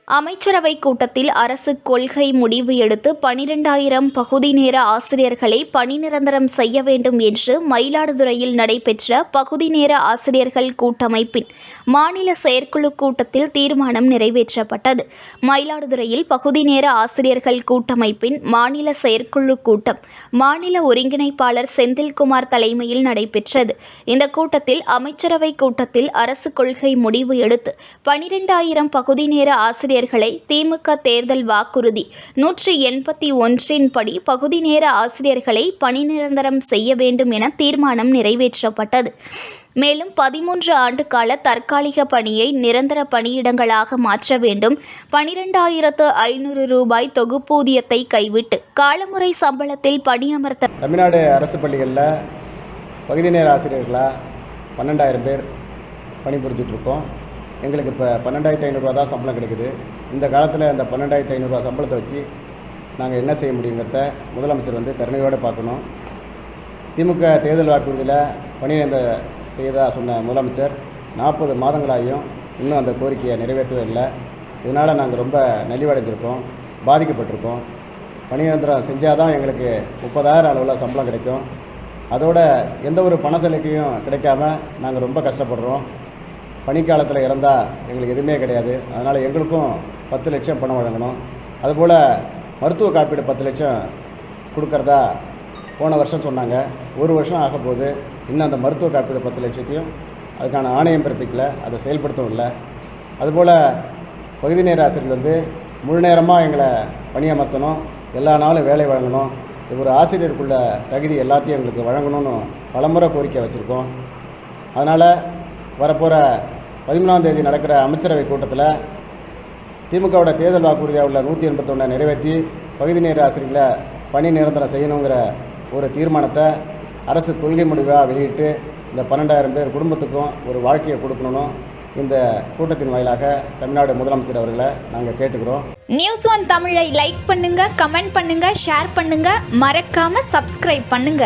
அமைச்சரவை கூட்டத்தில் அரசு கொள்கை முடிவு எடுத்து 12,000 பகுதி நேர ஆசிரியர்களை பணி நிரந்தரம் செய்ய வேண்டும் என்று மயிலாடுதுறையில் நடைபெற்ற பகுதி நேர ஆசிரியர்கள் கூட்டமைப்பின் மாநில செயற்குழு கூட்டத்தில் தீர்மானம் நிறைவேற்றப்பட்டது. மயிலாடுதுறையில் பகுதி நேர ஆசிரியர்கள் கூட்டமைப்பின் மாநில செயற்குழு கூட்டம் மாநில ஒருங்கிணைப்பாளர் செந்தில்குமார் தலைமையில் நடைபெற்றது. இந்த கூட்டத்தில் அமைச்சரவை கூட்டத்தில் அரசு கொள்கை முடிவு எடுத்து 12,000 பகுதி நேர ஆசிரியர்களை திமுக தேர்தல் வாக்குறுதி 181 படி பகுதி நேர ஆசிரியர்களை பணி நிரந்தரம் செய்ய வேண்டும் என தீர்மானம் நிறைவேற்றப்பட்டது. மேலும் 13 ஆண்டு கால தற்காலிக பணியை நிரந்தர பணியிடங்களாக மாற்ற வேண்டும். 12,500 ரூபாய் தொகுப்பூதியத்தை கைவிட்டு காலமுறை சம்பளத்தில் பணியமர்த்த தமிழ்நாடு அரசு பள்ளிகளில் பகுதி நேர ஆசிரியர்களாக 12,000 பேர் பணிபுரிஞ்சிட்டு இருக்கோம். எங்களுக்கு இப்போ 12,500 தான் சம்பளம் கிடைக்குது. இந்த காலத்தில் இந்த 12,500 சம்பளத்தை வச்சு நாங்கள் என்ன செய்ய முடியுங்கிறத முதலமைச்சர் கருணையோடு பார்க்கணும். திமுக தேர்தல் வாக்குறுதியில் பணி செய்யதா சொன்ன முதலமைச்சர் 40 மாதங்களாகியும் இன்னும் அந்த கோரிக்கையை நிறைவேற்றவே இல்லை. இதனால் நாங்கள் ரொம்ப நலிவடைஞ்சிருக்கோம், பாதிக்கப்பட்டிருக்கோம். பணி நிரந்தரம் செஞ்சால் தான் எங்களுக்கு 30,000 அளவில் சம்பளம் கிடைக்கும். அதோட எந்த ஒரு பண சலுகையும் கிடைக்காம நாங்கள் ரொம்ப கஷ்டப்படுறோம். பனிக்காலத்தில் இறந்தால் எங்களுக்கு எதுவுமே கிடையாது. அதனால் எங்களுக்கும் 10 லட்சம் பணம் வழங்கணும். அதுபோல் மருத்துவ காப்பீடு 10 லட்சம் கொடுக்கறதா போன வருஷம் சொன்னாங்க. ஒரு வருஷம் ஆக போகுது, இன்னும் அந்த மருத்துவ காப்பீடு 10 லட்சத்தையும் அதுக்கான ஆணையம் பிறப்பிக்கல, அதை செயல்படுத்தவும் இல்லை. அதுபோல் பகுதி நேர ஆசிரியர்கள் முழு நேரமாக எங்களை பணியமர்த்தணும், எல்லா நாளும் வேலை வழங்கணும். ஒரு ஆசிரியருக்குள்ள தகுதி எல்லாத்தையும் எங்களுக்கு வழங்கணும்னு பலமுறை கோரிக்கை வச்சுருக்கோம். அதனால் வரப்போகிற 13ஆம் தேதி நடக்கிற அமைச்சரவை கூட்டத்தில் திமுகவோட தேர்தல் வாக்குறுதியாக உள்ள 181 நிறைவேற்றி பகுதி நேர ஆசிரியர்களை பணி நிரந்தரம் செய்யணுங்கிற ஒரு தீர்மானத்தை அரசு கொள்கை முடிவாக வெளியிட்டு இந்த 12,000 பேர் குடும்பத்துக்கும் ஒரு வாழ்க்கையை கொடுக்கணும். இந்த கூட்டத்தின் வாயிலாக தமிழ்நாடு முதலமைச்சர் அவர்களை நாங்கள் கேட்டுக்கிறோம். News1 தமிழை லைக் பண்ணுங்க, கமெண்ட் பண்ணுங்க, ஷேர் பண்ணுங்க, மறக்காம சப்ஸ்கிரைப் பண்ணுங்க.